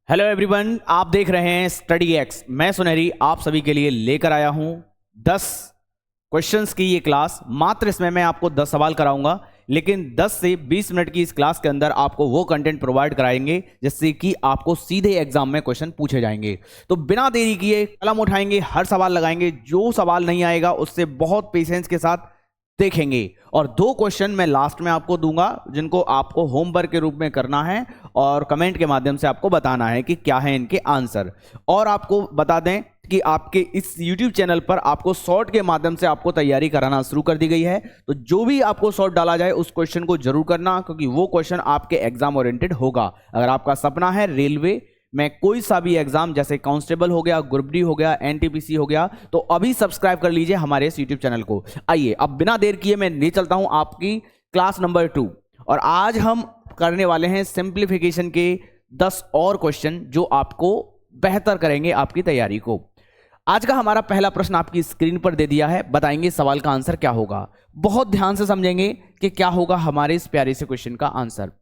Hello everyone, आप देख रहे हैं स्टडी एक्स। मैं सुनहरी आप सभी के लिए लेकर आया हूं 10 क्वेश्चंस की ये क्लास। मात्र इसमें मैं आपको 10 सवाल कराऊंगा, लेकिन 10 से 20 मिनट की इस क्लास के अंदर आपको वो कंटेंट प्रोवाइड कराएंगे जिससे कि आपको सीधे एग्जाम में क्वेश्चन पूछे जाएंगे। तो बिना देरी किए कलम उठाएंगे, हर सवाल लगाएंगे। जो सवाल नहीं आएगा उससे बहुत पेशेंस के साथ देखेंगे। और 2 क्वेश्चन मैं लास्ट में आपको दूंगा जिनको आपको होमवर्क के रूप में करना है और कमेंट के माध्यम से आपको बताना है कि क्या है इनके आंसर। और आपको बता दें कि आपके इस YouTube चैनल पर आपको शॉर्ट के माध्यम से आपको तैयारी कराना शुरू कर दी गई है। तो जो भी आपको शॉर्ट डाला जाए उस क्वेश्चन को जरूर करना, क्योंकि वो क्वेश्चन आपके एग्जाम ओरिएंटेड होगा। अगर आपका सपना है रेलवे में कोई सा भी एग्जाम, जैसे कांस्टेबल हो गया, ग्रुप डी हो गया, एनटीपीसी हो गया, तो अभी सब्सक्राइब कर लीजिए हमारे इस यूट्यूब चैनल को। आइए अब बिना देर किए मैं ले चलता हूं आपकी क्लास नंबर 2। और आज हम करने वाले हैं सिंप्लीफिकेशन के 10 और क्वेश्चन जो आपको बेहतर करेंगे आपकी तैयारी को। आज का हमारा पहला प्रश्न आपकी स्क्रीन पर दे दिया है। बताएंगे सवाल का आंसर क्या होगा। बहुत ध्यान से समझेंगे कि क्या होगा हमारे इस प्यारे से क्वेश्चन का आंसर।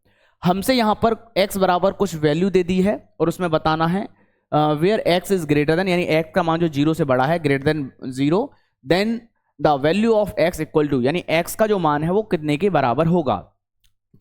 हमसे यहां पर x बराबर कुछ वैल्यू दे दी है और उसमें बताना है where x is greater than, यानी x का मान जो 0 से बड़ा है, greater than 0, then the value of x equal to, यानी x का जो मान है वो कितने के बराबर होगा।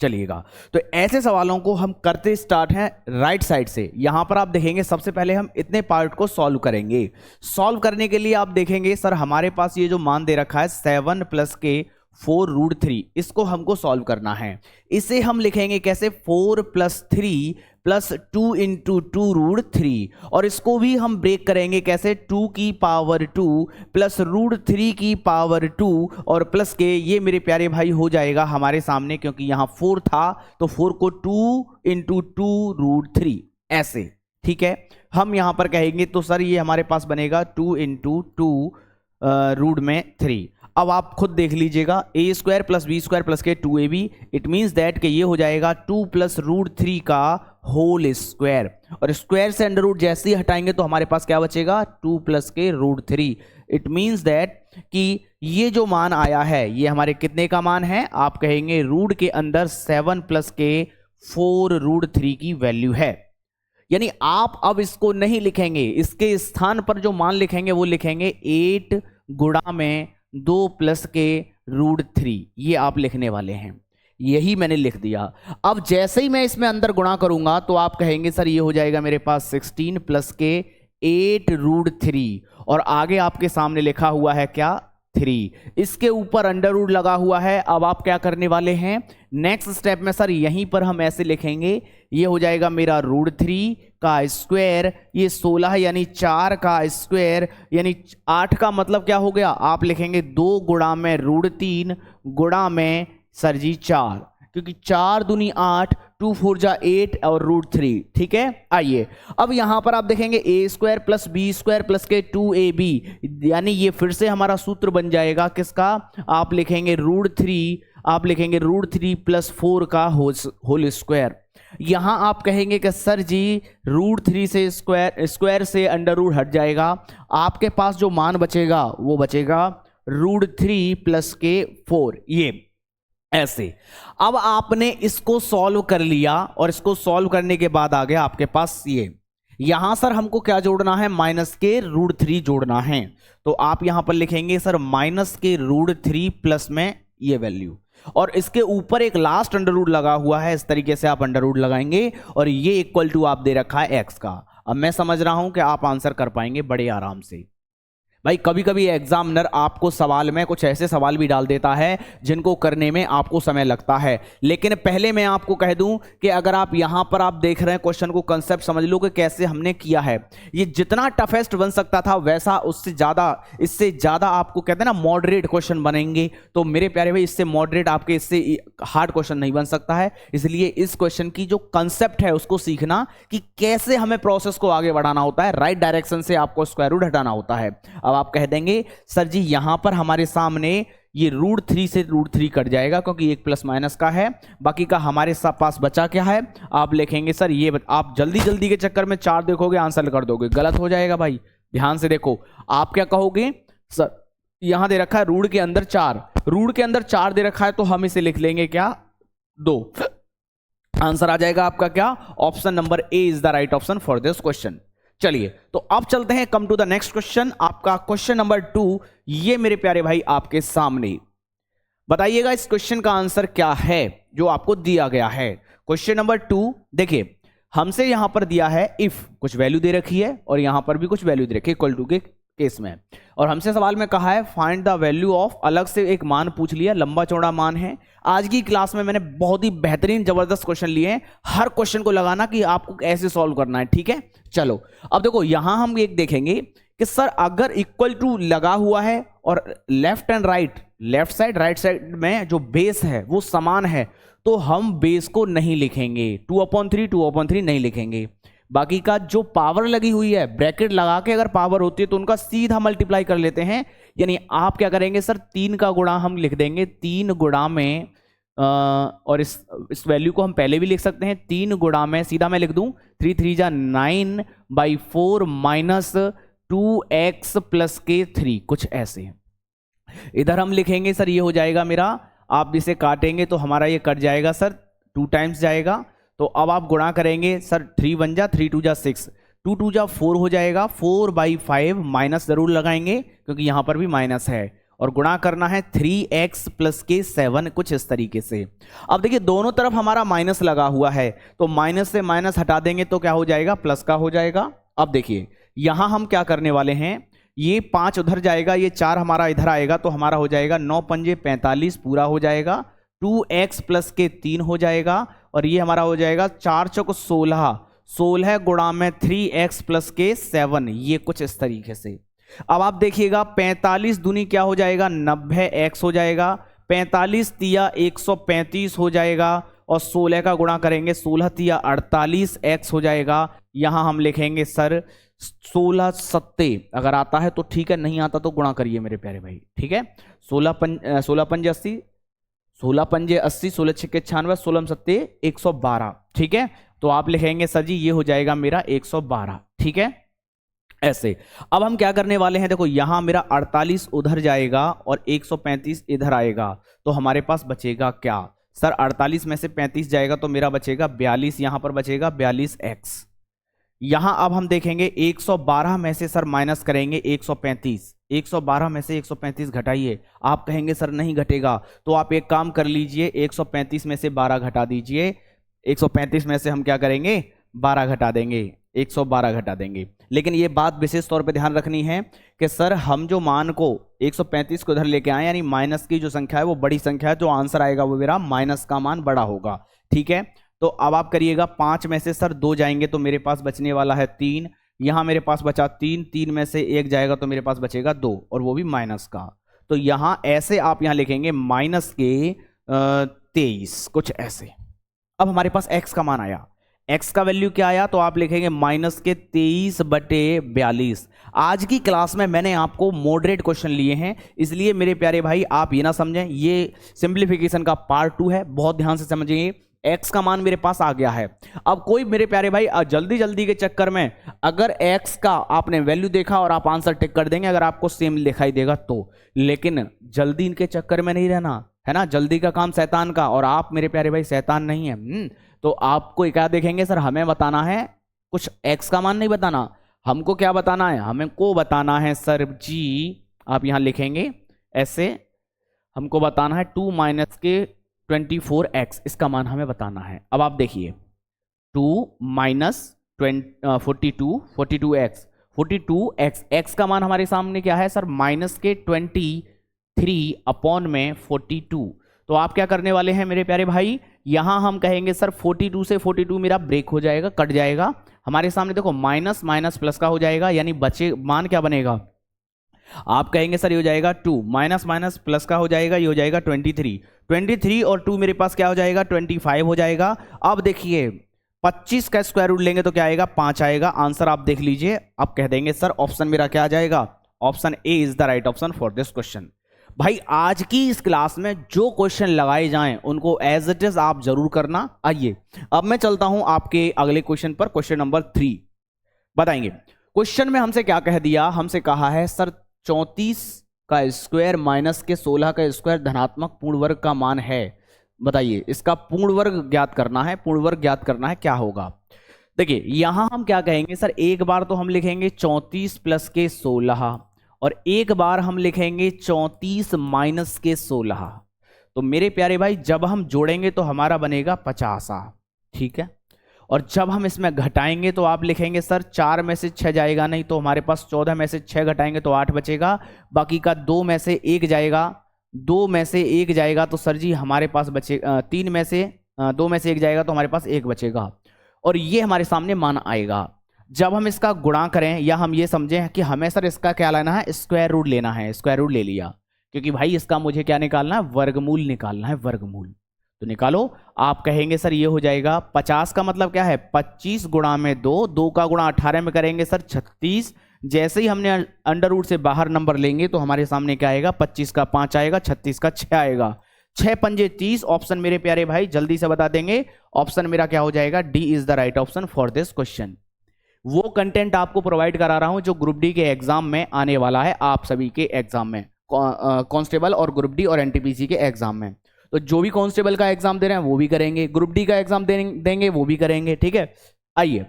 चलिएगा, तो ऐसे सवालों को हम करते स्टार्ट हैं राइट साइड से। यहां पर आप देखेंगे सबसे पहले हम इतने पार्ट को सॉल्व करेंगे। सॉल्व करने के लिए आप देखेंगे सर हमारे पास ये जो मान दे रखा है 7 + के 4√3, इसको हमको सॉल्व करना है। इसे हम लिखेंगे कैसे, 4 + 3 + 2 × 2√3, और इसको भी हम ब्रेक करेंगे कैसे, 2 की पावर 2 + √3 की पावर 2 और प्लस के, ये मेरे प्यारे भाई हो जाएगा हमारे सामने, क्योंकि यहाँ 4 था तो 4 को 2 × 2√3 ऐसे। ठीक है, हम यहाँ पर कहेंगे तो सर ये हमारे पास बनेगा 2 × 2√3। अब आप खुद देख लीजिएगा, a² + b² + के 2ab, इट मीन्स दैट कि ये हो जाएगा 2 + √3 का होल स्क्वायर, और स्क्वायर से अंडर रूट जैसे ही हटाएंगे तो हमारे पास क्या बचेगा, 2 + के √3। इट मीन्स दैट कि ये जो मान आया है ये हमारे कितने का मान है, आप कहेंगे रूट के अंदर 7 + के 4√3 की वैल्यू है। यानी आप अब इसको नहीं लिखेंगे, इसके स्थान पर जो मान लिखेंगे वो लिखेंगे 8 गुणा में 2 + के √3, ये आप लिखने वाले हैं। यही मैंने लिख दिया। अब जैसे ही मैं इसमें अंदर गुणा करूंगा तो आप कहेंगे सर ये हो जाएगा मेरे पास 16 + के 8√3, और आगे आपके सामने लिखा हुआ है क्या, 3, इसके ऊपर अंडर रूट लगा हुआ है। अब आप क्या करने वाले हैं, नेक्स्ट स्टेप में सर यहीं पर हम ऐसे लिखेंगे, ये हो जाएगा मेरा √3 का स्क्वायर, ये 16 यानी 4 का स्क्वायर, यानी 8 का मतलब क्या हो गया, आप लिखेंगे 2 गुणा में √3 गुणा में सर जी 4, क्योंकि 4 दूनी 8, 2 4 जा 8 और √3। ठीक है, आइए अब यहां पर आप देखेंगे a² + b² + के 2ab, यानी ये फिर से हमारा सूत्र बन जाएगा किसका, आप लिखेंगे √3 + 4 का होल स्क्वायर। यहां आप कहेंगे कि सर जी √3 से स्क्वायर से अंडर रूट हट जाएगा, आपके पास जो मान बचेगा वो बचेगा √3 + के 4, ये ऐसे। अब आपने इसको सॉल्व कर लिया, और इसको सॉल्व करने के बाद आ गया आपके पास ये, यहां सर हमको क्या जोड़ना है, -के√3 जोड़ना है। तो आप यहां पर लिखेंगे सर -के√3 प्लस में ये वैल्यू, और इसके ऊपर एक लास्ट अंडर रूट लगा हुआ है, इस तरीके से आप अंडर रूट लगाएंगे, और ये इक्वल टू आप दे रखा है x का। अब मैं समझ रहा हूं कि आप आंसर कर पाएंगे बड़े आराम से। भाई कभी कभी एग्जामिनर आपको सवाल में कुछ ऐसे सवाल भी डाल देता है जिनको करने में आपको समय लगता है, लेकिन पहले मैं आपको कह दूं कि अगर आप यहां पर आप देख रहे हैं क्वेश्चन को, कंसेप्ट समझ लो कि कैसे हमने किया है। ये जितना टफेस्ट बन सकता था वैसा उससे ज्यादा, इससे ज्यादा आपको कहते हैं ना मॉडरेट क्वेश्चन बनेंगे। तो मेरे प्यारे भाई इससे मॉडरेट, आपके इससे हार्ड क्वेश्चन नहीं बन सकता है। इसलिए इस क्वेश्चन की जो कंसेप्ट है उसको सीखना कि कैसे हमें प्रोसेस को आगे बढ़ाना होता है, राइट डायरेक्शन से आपको स्क्वायर रूट हटाना होता है। अब आप कह देंगे सर जी यहां पर हमारे सामने ये √3 से √3 कट जाएगा, क्योंकि एक प्लस माइनस का है, बाकी का हमारे पास बचा क्या है, आप लिखेंगे सर ये, आप जल्दी जल्दी के चक्कर में 4 देखोगे आंसर कर दोगे, गलत हो जाएगा भाई। ध्यान से देखो, आप क्या कहोगे, सर यहां दे रखा है रूट के अंदर 4, रूट के अंदर 4 दे रखा है तो हम इसे लिख लेंगे क्या, 2। आंसर आ जाएगा आपका क्या, option number A is the right option for this question. चलिए तो अब चलते हैं, come to the next question, आपका क्वेश्चन नंबर 2। ये मेरे प्यारे भाई आपके सामने, बताइएगा इस क्वेश्चन का आंसर क्या है जो आपको दिया गया है। क्वेश्चन नंबर 2 देखिए, हमसे यहां पर दिया है इफ कुछ वैल्यू दे रखी है और यहां पर भी कुछ वैल्यू दे रखी है इक्वल टू के केस में, और हमसे सवाल में कहा है फाइंड द वैल्यू ऑफ, अलग से एक मान पूछ लिया, लंबा चौड़ा मान है। आज की क्लास में मैंने बहुत ही बेहतरीन जबरदस्त क्वेश्चन लिए हैं, हर क्वेश्चन को लगाना कि आपको ऐसे सॉल्व करना है, ठीक है। चलो अब देखो यहां हम एक देखेंगे कि सर अगर इक्वल टू लगा हुआ है और left and right, left side right side में जो बेस है वो समान है, तो हम बेस को नहीं लिखेंगे, 2/3 नहीं लिखेंगे। बाकी का जो पावर लगी हुई है, ब्रैकेट लगा के अगर पावर होती है तो उनका सीधा मल्टीप्लाई कर लेते हैं। यानी आप क्या करेंगे सर, 3 का गुणा हम लिख देंगे, 3 गुणा में और इस वैल्यू को हम पहले भी लिख सकते हैं, 3 गुणा में सीधा मैं लिख दूं 3 3 जा 9/4 माइनस 2x प्लस के 3, कुछ ऐसे। इधर हम लिखेंगे सर, ये हो जाएगा मेरा, आप इसे काटेंगे तो हमारा ये कट जाएगा सर, 2 टाइम्स जाएगा। तो अब आप गुणा करेंगे सर, 3 1 जा 3 2 जा 6, 2 2 जा 4 हो जाएगा, 4/5 माइनस जरूर लगाएंगे क्योंकि यहां पर भी माइनस है, और गुणा करना है 3x प्लस के 7, कुछ इस तरीके से। अब देखिए दोनों तरफ हमारा माइनस लगा हुआ है, तो माइनस से माइनस हटा देंगे तो क्या हो जाएगा, प्लस का हो जाएगा। अब देखिए यहां हम क्या करने वाले हैं, ये 5 उधर जाएगा, ये 4 हमारा इधर आएगा, तो हमारा हो जाएगा 9 पंजे 45 पूरा हो जाएगा, 2x प्लस के 3 हो जाएगा, और ये हमारा हो जाएगा 4 चौक 16, 16 गुणा में 3x प्लस के 7, ये कुछ इस तरीके से। अब आप देखिएगा 45 दूनी क्या हो जाएगा, 90x हो जाएगा, 45 तिया 135 हो जाएगा, और 16 का गुणा करेंगे 16 तिया 48x हो जाएगा। यहां हम लिखेंगे सर 16 सत्ते, अगर आता है तो ठीक है, नहीं आता तो गुणा करिए मेरे प्यारे भाई, ठीक है। 16 पंजे 80, 16 पंजे 80, 16 छक्के 96, 16 सत्ते 112, ठीक है। तो आप लिखेंगे सर जी ये हो जाएगा मेरा 112, ठीक है, ऐसे। अब हम क्या करने वाले हैं, देखो यहां मेरा 48 उधर जाएगा और 135 इधर आएगा, तो हमारे पास बचेगा क्या सर, 48 में से 35 जाएगा तो मेरा बचेगा 42, यहां पर बचेगा 42x। यहां अब हम देखेंगे 112 में से सर माइनस करेंगे 135, 112 में से 135 घटाइए, आप कहेंगे सर नहीं घटेगा, तो आप एक काम कर लीजिए, 135 में से 12 घटा दीजिए, 135 में से हम क्या करेंगे 12 घटा देंगे, 112 घटा देंगे। लेकिन ये बात विशेष तौर पे ध्यान रखनी है कि सर हम जो मान को 135 को इधर लेके आए, यानी माइनस की जो संख्या है वो बड़ी संख्या है, जो आंसर आएगा वो मेरा माइनस का मान बड़ा होगा, ठीक है। तो अब आप करिएगा 5 में से सर 2 जाएंगे तो मेरे पास बचने वाला है 3, यहां मेरे पास बचा 3, 3 में से 1 जाएगा तो मेरे पास बचेगा 2, और वो भी माइनस का। तो यहां ऐसे आप यहां लिखेंगे माइनस के 23, कुछ ऐसे। अब हमारे पास x का मान आया, x का वैल्यू क्या आया, तो आप लिखेंगे माइनस के 23/42। आज की क्लास में मैंने आपको मॉडरेट क्वेश्चन लिए हैं, इसलिए मेरे प्यारे भाई आप ये ना समझें ये सिंप्लीफिकेशन का पार्ट 2 है, बहुत ध्यान से समझिए। x का मान मेरे पास आ गया है। अब कोई मेरे प्यारे भाई जल्दी जल्दी के चक्कर में अगर x का आपने वैल्यू देखा और आप आंसर टिक कर देंगे, अगर आपको सेम दिखाई देगा तो, लेकिन जल्दी इनके चक्कर में नहीं रहना है ना, जल्दी का काम शैतान का, और आप मेरे प्यारे भाई शैतान नहीं है। तो आपको क्या देखेंगे सर, हमें बताना है कुछ x का मान नहीं बताना, हमको क्या बताना है, हमको बताना है सर जी, आप यहां लिखेंगे ऐसे, हमको बताना है 2 माइनस के 24x, इसका मान हमें बताना है। अब आप देखिए 2 माइनस 42x, 42x, x का मान हमारे सामने क्या है सर, माइनस के 23/42। तो आप क्या करने वाले हैं मेरे प्यारे भाई, यहां हम कहेंगे सर 42 से 42 मेरा ब्रेक हो जाएगा, कट जाएगा, हमारे सामने देखो माइनस माइनस प्लस का हो जाएगा, यानी बचे मान क्या बनेगा, आप कहेंगे सर ये हो जाएगा 2, माइनस माइनस प्लस का हो जाएगा, ये हो जाएगा 23 और 2 मेरे पास क्या हो जाएगा 25 हो जाएगा। अब देखिए 25 का स्क्वायर रूट लेंगे तो क्या आएगा, 5 आएगा। आंसर आप देख लीजिए, आप कह देंगे सर ऑप्शन मेरा क्या आ जाएगा, option A is the right option for this question. भाई आज की इस क्लास में जो क्वेश्चन लगाए जाएं उनको एज इट इज आप जरूर करना। आइए अब मैं चलता हूं आपके अगले क्वेश्चन पर, क्वेश्चन नंबर 3 बताएंगे। क्वेश्चन में हमसे क्या कह दिया, हमसे कहा है सर 34 का स्क्वायर माइनस के 16 का स्क्वायर धनात्मक पूर्ण वर्ग का मान है, बताइए, इसका पूर्ण वर्ग ज्ञात करना है, पूर्ण वर्ग ज्ञात करना है, क्या होगा। देखिए यहां हम क्या कहेंगे सर, एक बार तो हम लिखेंगे 34 प्लस के 16 और एक बार हम लिखेंगे 34 माइनस के 16। तो मेरे प्यारे भाई जब हम जोड़ेंगे तो हमारा बनेगा 50, ठीक है। और जब हम इसमें घटाएंगे तो आप लिखेंगे सर 4 में से 6 जाएगा नहीं, तो हमारे पास 14 में से 6 घटाएंगे तो 8 बचेगा, बाकी का 2 में से 1 जाएगा, 2 में से 1 जाएगा तो सर जी हमारे पास बचेगा 3 में से 2 में से 1 जाएगा तो हमारे पास 1 बचेगा। और ये हमारे सामने मान आएगा। जब हम इसका गुणा करें या हम ये समझें कि हमें सर इसका क्या लेना है, स्क्वायर रूट लेना है, स्क्वायर रूट ले लिया, क्योंकि भाई इसका मुझे क्या निकालना है, वर्गमूल निकालना है, वर्गमूल। तो निकालो। आप कहेंगे सर ये हो जाएगा 50 का मतलब क्या है, 25 गुणा में 2, 2 का गुणा 18 में करेंगे सर 36। जैसे ही हमने अंडर रूट से बाहर नंबर लेंगे तो हमारे सामने क्या आएगा, 25 का 5 आएगा, 36 का 6 आएगा, 6 पंजे 30। ऑप्शन मेरे प्यारे भाई जल्दी से बता देंगे, ऑप्शन मेरा क्या हो जाएगा, D is the right option for this question. वो कंटेंट आपको प्रोवाइड करा रहा हूं जो ग्रुप डी के एग्जाम में आने वाला है, आप सभी के एग्जाम में, कांस्टेबल और ग्रुप डी और एनटीपीसी के एग्जाम में। तो जो भी कांस्टेबल का एग्जाम दे रहे हैं वो भी करेंगे, ग्रुप डी का एग्जाम देंगे वो भी करेंगे, ठीक है। आइए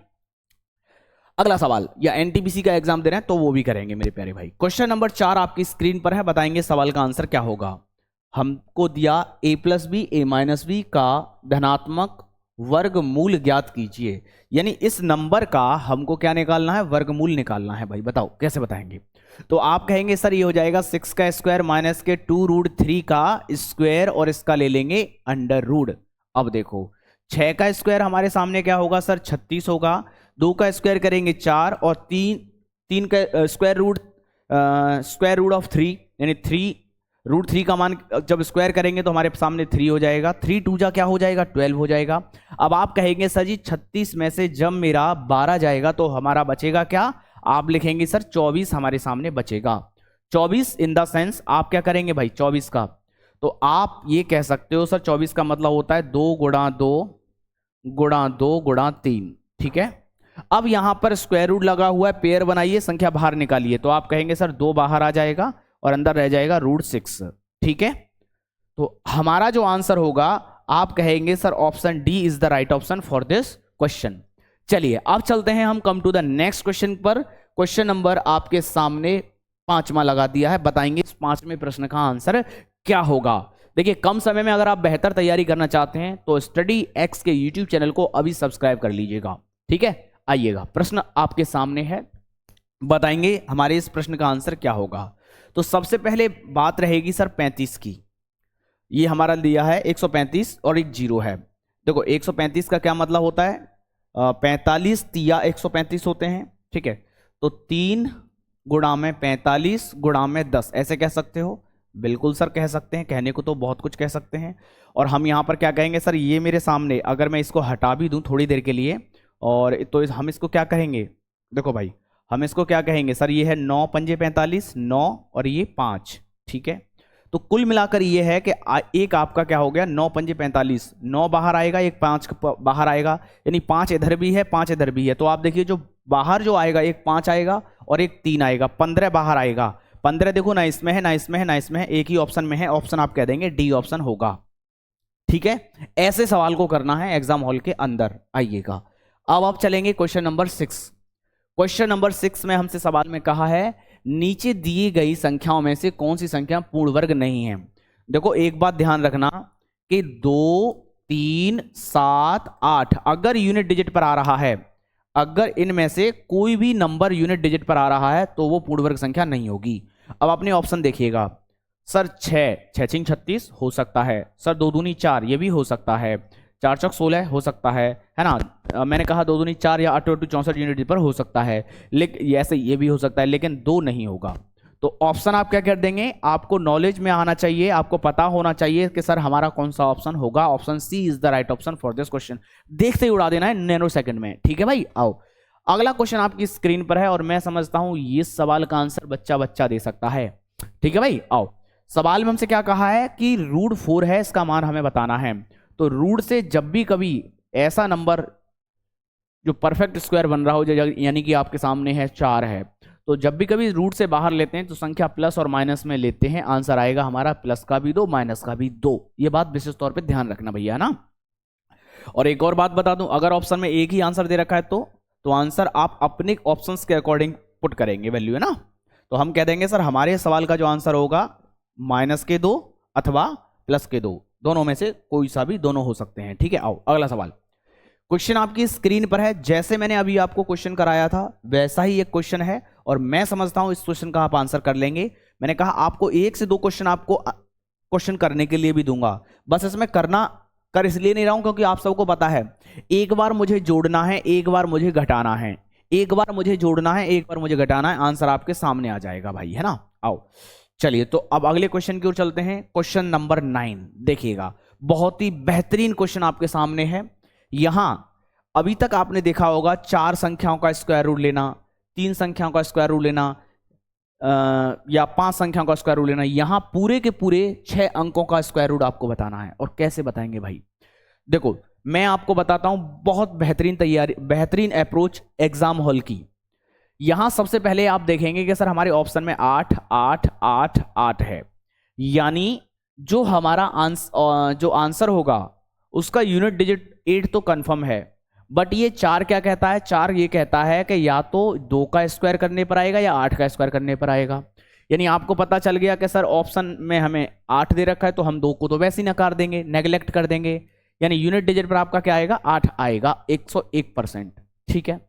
अगला सवाल, या एनटीपीसी का एग्जाम दे रहे हैं तो वो भी करेंगे मेरे प्यारे भाई। क्वेश्चन नंबर 4 आपकी स्क्रीन पर है, बताएंगे सवाल का आंसर क्या होगा। हमको दिया a plus b a minus b का धनात्मक वर्गमूल ज्ञात कीजिए, यानी इस नंबर का हमको क्या निकालना है, वर्गमूल निकालना है भाई। बताओ कैसे बताएंगे। तो आप कहेंगे सर ये हो जाएगा 6 का स्क्वायर माइनस के 2√3 का स्क्वायर और इसका ले लेंगे अंडर रूट। अब देखो 6 का स्क्वायर हमारे सामने क्या होगा सर, 36 होगा, 2 का स्क्वायर करेंगे 4 और 3 का स्क्वायर रूट ऑफ 3 यानी 3√3 का मान जब स्क्वायर करेंगे तो हमारे सामने 3 हो जाएगा, 3 2 जा क्या हो जाएगा, 12 हो जाएगा। अब आप कहेंगे सर जी 36 में से जब मेरा 12 जाएगा तो हमारा बचेगा क्या, आप लिखेंगे सर 24 हमारे सामने बचेगा। 24 इन द सेंस आप क्या करेंगे भाई 24 का, तो आप ये कह सकते हो सर 24 का मतलब होता है 2 गुणा 2 गुणा 2 गुणा 3, ठीक है। अब यहां पर स्क्वायर रूट लगा हुआ है, पेयर बनाइए, संख्या बाहर निकालिए, तो आप कहेंगे सर 2 बाहर आ जाएगा और अंदर रह जाएगा √6, ठीक है। तो हमारा जो आंसर होगा आप कहेंगे sir option D is the right option for this question. चलिए अब चलते हैं हम come to the next question पर। क्वेश्चन नंबर आपके सामने 5वां लगा दिया है, बताएंगे इस 5वें प्रश्न का आंसर क्या होगा। देखिए कम समय में अगर आप बेहतर तैयारी करना चाहते हैं तो स्टडी एक्स के यूट्यूब चैनल को अभी सब्सक्राइब कर लीजिएगा, ठीक है। आइएगा प्रश्न आपके सामने है, बताएंगे हमारे इस प्रश्न का आंसर क्या होगा। तो सबसे पहले बात रहेगी सर 35 की, ये हमारा दिया है 135 और एक 0 है। देखो 135 का क्या मतलब होता है, 45 तिया 135 होते हैं, ठीक है। तो 3 गुणा में 45 गुणा में 10 ऐसे कह सकते हो, बिल्कुल सर कह सकते हैं, कहने को तो बहुत कुछ कह सकते हैं। और हम यहाँ पर क्या कहेंगे सर, ये मेरे सामने अगर मैं इसको हटा भी दूं थोड़ी देर के लिए, और तो हम इसको क्या कहेंगे, देखो भाई हम इसको क्या कहेंगे सर, ये है 9 पंजे 45, 9 और ये 5, ठीक है। तो कुल मिलाकर ये है कि एक आपका क्या हो गया 9 पंजे 45, 9 बाहर आएगा, एक 5 बाहर आएगा, यानी 5 इधर भी है 5 इधर भी है। तो आप देखिए जो बाहर जो आएगा एक 5 आएगा और एक 3 आएगा, 15 बाहर आएगा। 15 देखो ना इसमें है ना इसमें है ना इसमें है, एक ही ऑप्शन में है, ऑप्शन आप कह देंगे डी ऑप्शन होगा, ठीक है। ऐसे सवाल को करना है एग्जाम हॉल के अंदर। आइएगा अब आप चलेंगे क्वेश्चन नंबर 6। क्वेश्चन नंबर 6 में हमसे सवाल में कहा है नीचे दी गई संख्याओं में से कौन सी संख्या पूर्ण वर्ग नहीं है। देखो एक बात ध्यान रखना कि 2 3 7 8 अगर यूनिट डिजिट पर आ रहा है, अगर इनमें से कोई भी नंबर यूनिट डिजिट पर आ रहा है तो वो पूर्ण वर्ग संख्या नहीं होगी। अब अपने ऑप्शन देखिएगा, सर 6 6 6 36 हो सकता है, सर 2 दूनी 4 ये भी हो सकता है, 4 चौक 16 हो सकता है ना। मैंने कहा 2 दूनी 4 या 8 8 64 यूनिट पर हो सकता है, लेकिन ऐसे ये भी हो सकता है, लेकिन 2 नहीं होगा। तो ऑप्शन आप क्या कर देंगे, आपको नॉलेज में आना चाहिए, आपको पता होना चाहिए कि सर हमारा कौन सा ऑप्शन होगा। Option C is the right option for this question. देखते ही उड़ा देना है नैनो सेकंड में, ठीक है भाई। आओ अगला क्वेश्चन आपकी स्क्रीन पर है और मैं समझता हूं ये सवाल का आंसर बच्चा बच्चा दे सकता है, ठीक है भाई। आओ सवाल में हमसे क्या कहा है कि √4 है, इसका मान हमें बताना है। तो रूट से जब भी कभी ऐसा नंबर जो परफेक्ट स्क्वायर बन रहा हो, यानी कि आपके सामने है 4 है, तो जब भी कभी रूट से बाहर लेते हैं तो संख्या प्लस और माइनस में लेते हैं, आंसर आएगा हमारा प्लस का भी 2 माइनस का भी 2। ये बात विशेष तौर पे ध्यान रखना भैया, है ना। और एक और बात बता दूं, अगर ऑप्शन में एक ही आंसर दे रखा है तो आंसर आप अपने ऑप्शंस के अकॉर्डिंग पुट करेंगे वैल्यू, है ना। तो हम कह देंगे सर हमारे सवाल का जो आंसर होगा माइनस के 2 अथवा प्लस के 2, दोनों में से कोई सा भी, दोनों हो सकते हैं, ठीक है। आओ अगला सवाल। क्वेश्चन आपकी स्क्रीन पर है, जैसे मैंने अभी आपको क्वेश्चन कराया था वैसा ही एक क्वेश्चन है, और मैं समझता हूं इस क्वेश्चन का आप आंसर कर लेंगे। मैंने कहा आपको 1 से 2 क्वेश्चन आपको क्वेश्चन करने के लिए भी दूंगा, बस इसमें कर इसलिए नहीं रहा हूं क्योंकि आप सबको पता है एक बार मुझे जोड़ना है, एक बार मुझे घटाना है, एक बार मुझे जोड़ना है, एक बार मुझे घटाना है, आंसर आपके सामने आ जाएगा भाई, है ना। आओ चलिए तो अब अगले क्वेश्चन की ओर चलते हैं। क्वेश्चन नंबर 9 देखिएगा, बहुत ही बेहतरीन क्वेश्चन आपके सामने है। यहां अभी तक आपने देखा होगा 4 संख्याओं का स्क्वायर रूट लेना, 3 संख्याओं का स्क्वायर रूट लेना, या 5 संख्याओं का स्क्वायर रूट लेना। यहां पूरे के पूरे 6 अंकों का स्क्वायर रूट आपको बताना है। और कैसे बताएंगे भाई, देखो मैं आपको बताता हूं, बहुत बेहतरीन तैयारी, बेहतरीन अप्रोच एग्जाम हॉल की। यहां सबसे पहले आप देखेंगे कि सर हमारे ऑप्शन में 8 8 8 8 है, यानी जो हमारा जो आंसर होगा उसका यूनिट डिजिट 8 तो कंफर्म है, बट ये 4 क्या कहता है, 4 ये कहता है कि या तो 2 का स्क्वायर करने पर आएगा या 8 का स्क्वायर करने पर आएगा। यानी आपको पता चल गया कि सर ऑप्शन में हमें 8 दे रखा है तो हम 2 को तो वैसे ही नकार देंगे, नेग्लेक्ट कर देंगे, यानी यूनिट डिजिट पर आपका क्या आएगा, 8 आएगा 101%, ठीक है।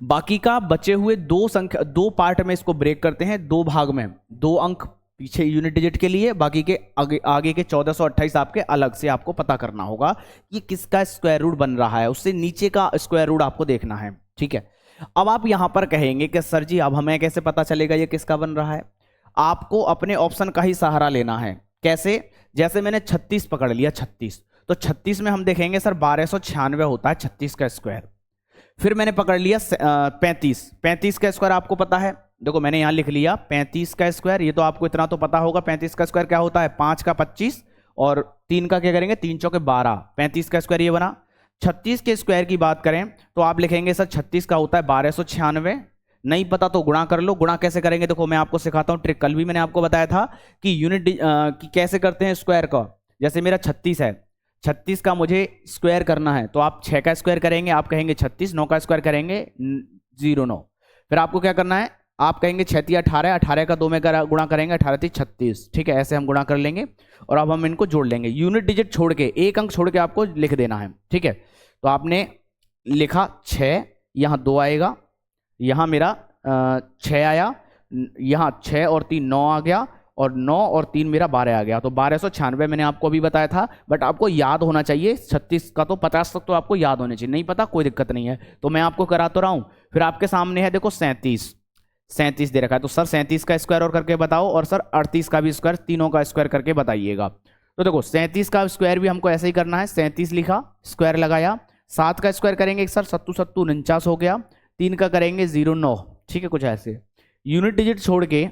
बाकी का बचे हुए 2 पार्ट में इसको ब्रेक करते हैं, 2 भाग में, 2 अंक पीछे यूनिट डिजिट के लिए, बाकी के आगे के 1428 आपके अलग से आपको पता करना होगा कि किसका स्क्वायर रूट बन रहा है, उससे नीचे का स्क्वायर रूट आपको देखना है, ठीक है। अब आप यहां पर कहेंगे कि सर जी अब हमें कैसे पता चलेगा ये किसका बन रहा है। आपको अपने ऑप्शन का ही सहारा लेना है। कैसे, जैसे मैंने 36 पकड़ लिया, 36, तो 36 में हम देखेंगे सर 1296 होता है 36 का स्क्वायर। फिर मैंने पकड़ लिया 35 का स्क्वायर आपको पता है, देखो मैंने यहां लिख लिया 35 का स्क्वायर, ये तो आपको इतना तो पता होगा 35 का स्क्वायर क्या होता है, 5 का 25 और 3 का क्या करेंगे, 3 चौके 12, 35 का स्क्वायर ये बना। 36 के स्क्वायर की बात करें तो आप लिखेंगे सर 36 का होता है 1296, नहीं पता तो गुणा कर लो। गुणा कैसे करेंगे, देखो मैं आपको सिखाता हूं ट्रिक, कल भी मैंने आपको बताया था कि यूनिट कैसे करते हैं स्क्वायर का। जैसे मेरा 36 है, 36 का मुझे स्क्वायर करना है तो आप 6 का स्क्वायर करेंगे, आप कहेंगे 36, 9 का स्क्वायर करेंगे 09, फिर आपको क्या करना है, आप कहेंगे 6 × 18, 18 का 2 में गुणा करेंगे, 18 × 36, ठीक है, ऐसे हम गुणा कर लेंगे और अब हम इनको जोड़ लेंगे। यूनिट डिजिट छोड़ के, एक अंक छोड़ के आपको लिख देना है, ठीक है। तो आपने लिखा 6, यहाँ 2 आएगा, यहाँ मेरा 6 आया, यहाँ 6 और 3 9 आ गया, और 9 और 3 मेरा 12 आ गया, तो 1296 मैंने आपको अभी बताया था। बट आपको याद होना चाहिए 36 का तो 50 तक तो आपको याद होने चाहिए, नहीं पता कोई दिक्कत नहीं है, तो मैं आपको करा तो रहा हूं। फिर आपके सामने है देखो 37 दे रखा है, तो सर 37 का स्क्वायर और करके बताओ, और सर 38 का भी स्क्वायर, तीनों का स्क्वायर करके बताइएगा। तो देखो 37 का स्क्वायर भी हमको ऐसे ही करना है, 37 लिखा, स्क्वायर लगाया, 7 का स्क्वायर करेंगे सर 7 7 49 हो गया, 3 का करेंगे 09, ठीक है, कुछ ऐसे। यूनिट डिजिट छोड़ के,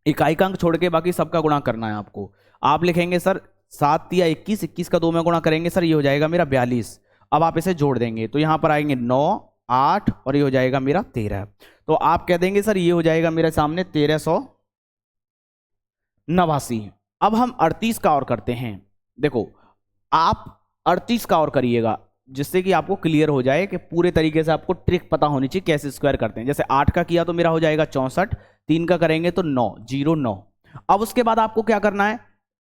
इकाई का अंक छोड़ के बाकी सबका गुणा करना है आपको। आप लिखेंगे सर 7 या 21, 21 का 2 में गुणा करेंगे सर ये हो जाएगा मेरा 42। अब आप इसे जोड़ देंगे तो यहाँ पर आएंगे 9 8 और ये हो जाएगा मेरा 13। तो आप कह देंगे सर ये हो जाएगा मेरे सामने 1389। अब हम 38 का और करते हैं। देखो आप 38 का और करिएगा जिससे कि आपको क्लियर हो जाए कि पूरे तरीके से आपको ट्रिक पता होनी चाहिए कैसे स्क्वायर करते हैं। जैसे 8 का किया तो मेरा हो जाएगा 64, 3 का करेंगे तो 9। अब उसके बाद आपको क्या करना है,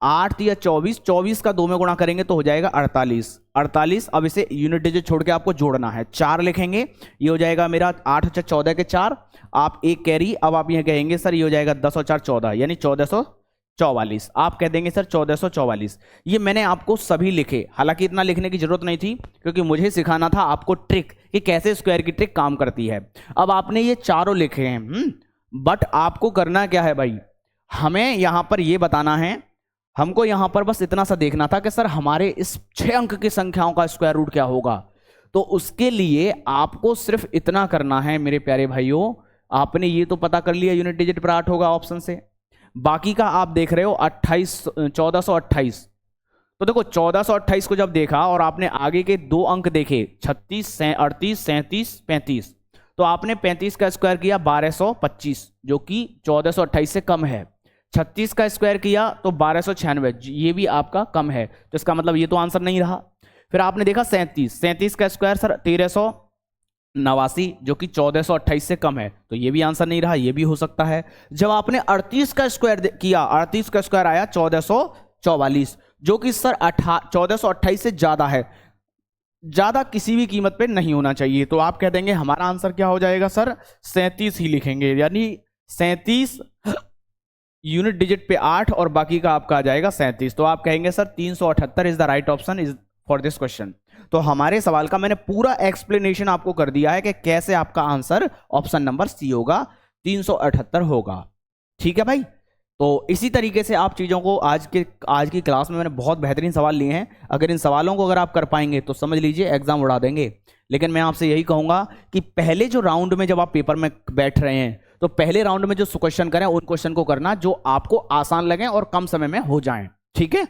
8 या 24 का 2 में गुणा करेंगे तो हो जाएगा 48। अब इसे यूनिट डिजिट छोड़ के आपको जोड़ना है, 4 लिखेंगे, ये हो जाएगा मेरा 8 × 14 के 4, आप एक कैरी। अब आप ये कहेंगे सर ये हो जाएगा 10 और 4 14, यानी 1444। आप कह देंगे सर 1444। ये मैंने आपको सभी लिखे, हालांकि इतना लिखने की जरूरत नहीं थी क्योंकि मुझे सिखाना था आपको ट्रिक कि कैसे स्क्वायर की ट्रिक काम करती है। अब आपने ये चारों लिखे हैं, बट आपको करना क्या है भाई, हमें यहां पर ये बताना है, हमको यहां पर बस इतना सा देखना था कि सर हमारे इस 6 अंक की संख्याओं का स्क्वायर रूट क्या होगा। तो उसके लिए आपको सिर्फ इतना करना है मेरे प्यारे भाइयों, आपने ये तो पता कर लिया यूनिट डिजिट पर 8 होगा ऑप्शन से, बाकी का आप देख रहे हो 1428। तो देखो 1428 को जब देखा और आपने आगे के 2 अंक देखे 36 38 37 35, तो आपने 35 का स्क्वायर किया 1225 जो कि 1428 से कम है। 36 का स्क्वायर किया तो 1296, ये भी आपका कम है, तो इसका मतलब ये तो आंसर नहीं रहा। फिर आपने देखा 37 का स्क्वायर सर 1389 जो कि 1428 से कम है, तो ये भी आंसर नहीं रहा, ये भी हो सकता है। जब आपने 38 का स्क्वायर किया, 38 का स्क्वायर आया 1444 जो कि सर 1428 से ज्यादा है, ज्यादा किसी भी कीमत पे नहीं होना चाहिए, तो आप कह देंगे हमारा आंसर क्या हो जाएगा सर 37 ही लिखेंगे, यानी 37 यूनिट डिजिट पे 8 और बाकी का आपका आ जाएगा 37, तो आप कहेंगे sir 378 is the right option is for this question. तो हमारे सवाल का मैंने पूरा एक्सप्लेनेशन आपको कर दिया है कि कैसे आपका आंसर ऑप्शन नंबर सी होगा, 378 होगा। ठीक है भाई, तो इसी तरीके से आप चीज़ों को आज की क्लास में मैंने बहुत बेहतरीन सवाल लिए हैं। अगर इन सवालों को अगर आप कर पाएंगे तो समझ लीजिए एग्जाम उड़ा देंगे। लेकिन मैं आपसे यही कहूंगा कि पहले जो राउंड में जब आप पेपर में बैठ रहे हैं तो पहले राउंड में जो क्वेश्चन करें उन क्वेश्चन को करना जो आपको आसान लगे और कम समय में हो जाएं। ठीक है,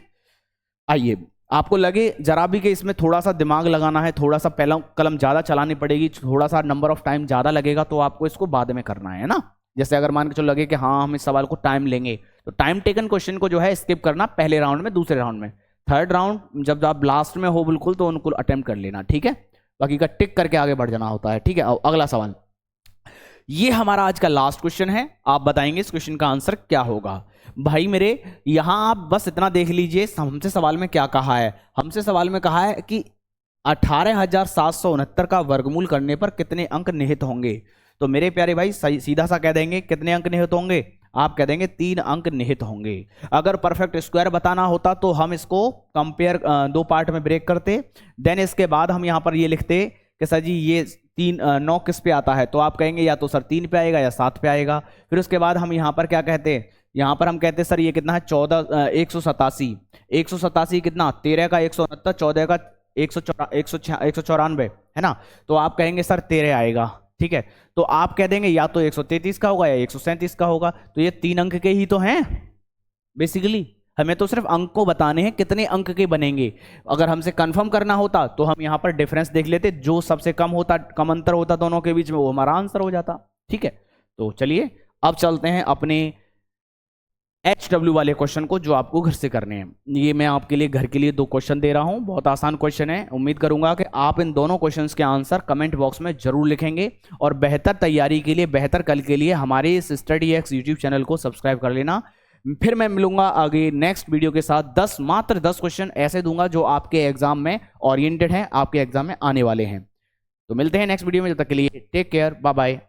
आइए आपको लगे जरा भी कि इसमें थोड़ा सा दिमाग लगाना है, थोड़ा सा पहला कलम ज़्यादा चलानी पड़ेगी, थोड़ा सा नंबर ऑफ टाइम ज़्यादा लगेगा, तो आपको इसको बाद में करना है ना। जैसे अगर मान के चलो लगे कि हाँ हम इस सवाल को टाइम लेंगे, तो टाइम टेकन क्वेश्चन को जो है स्किप करना पहले राउंड में, दूसरे राउंड में, थर्ड राउंड जब आप लास्ट में हो बिल्कुल तो उनको अटेम्प्ट कर लेना। ठीक है, बाकी का टिक करके आगे बढ़ जाना होता है। ठीक है, अगला सवाल, ये हमारा आज का लास्ट क्वेश्चन है, आप बताएंगे इस क्वेश्चन का आंसर क्या होगा। भाई मेरे यहां आप बस इतना देख लीजिए हमसे सवाल में क्या कहा है। हमसे सवाल में कहा है कि 18,769 का वर्गमूल करने पर कितने अंक निहित होंगे। तो मेरे प्यारे भाई सीधा सा कह देंगे कितने अंक निहित होंगे, आप कह देंगे 3 अंक निहित होंगे। अगर परफेक्ट स्क्वायर बताना होता तो हम इसको कंपेयर 2 पार्ट में ब्रेक करते, देन इसके बाद हम यहाँ पर ये लिखते कि सर जी ये 9 किस पे आता है, तो आप कहेंगे या तो सर 3 पे आएगा या 7 पे आएगा। फिर उसके बाद हम यहाँ पर क्या कहते हैं, यहाँ पर हम कहते हैं सर ये कितना है 187 कितना 13 का 169, 14 का 194 है ना, तो आप कहेंगे सर 13 आएगा। ठीक है, तो आप कह देंगे या तो 133 का होगा या 137 का होगा, तो ये 3 अंक के ही तो हैं बेसिकली, हमें तो सिर्फ अंक को बताने हैं कितने अंक के बनेंगे। अगर हमसे कंफर्म करना होता तो हम यहाँ पर डिफरेंस देख लेते, जो सबसे कम होता, कम अंतर होता दोनों के बीच में, वो हमारा आंसर हो जाता। ठीक है, तो चलिए अब चलते हैं अपने HW वाले क्वेश्चन को जो आपको घर से करने हैं। ये मैं आपके लिए घर के लिए 2 क्वेश्चन दे रहा हूं, बहुत आसान क्वेश्चन है। उम्मीद करूंगा कि आप इन दोनों क्वेश्चंस के आंसर कमेंट बॉक्स में जरूर लिखेंगे, और बेहतर तैयारी के लिए, बेहतर कल के लिए हमारे इस StudyX यूट्यूब चैनल को सब्सक्राइब कर लेना। फिर मैं मिलूंगा आगे नेक्स्ट वीडियो के साथ। मात्र 10 क्वेश्चन ऐसे दूंगा जो आपके एग्जाम में ओरिएंटेड हैं, आपके एग्जाम में आने वाले हैं। तो मिलते हैं नेक्स्ट वीडियो में, जब तक के लिए टेक केयर, बाय बाय।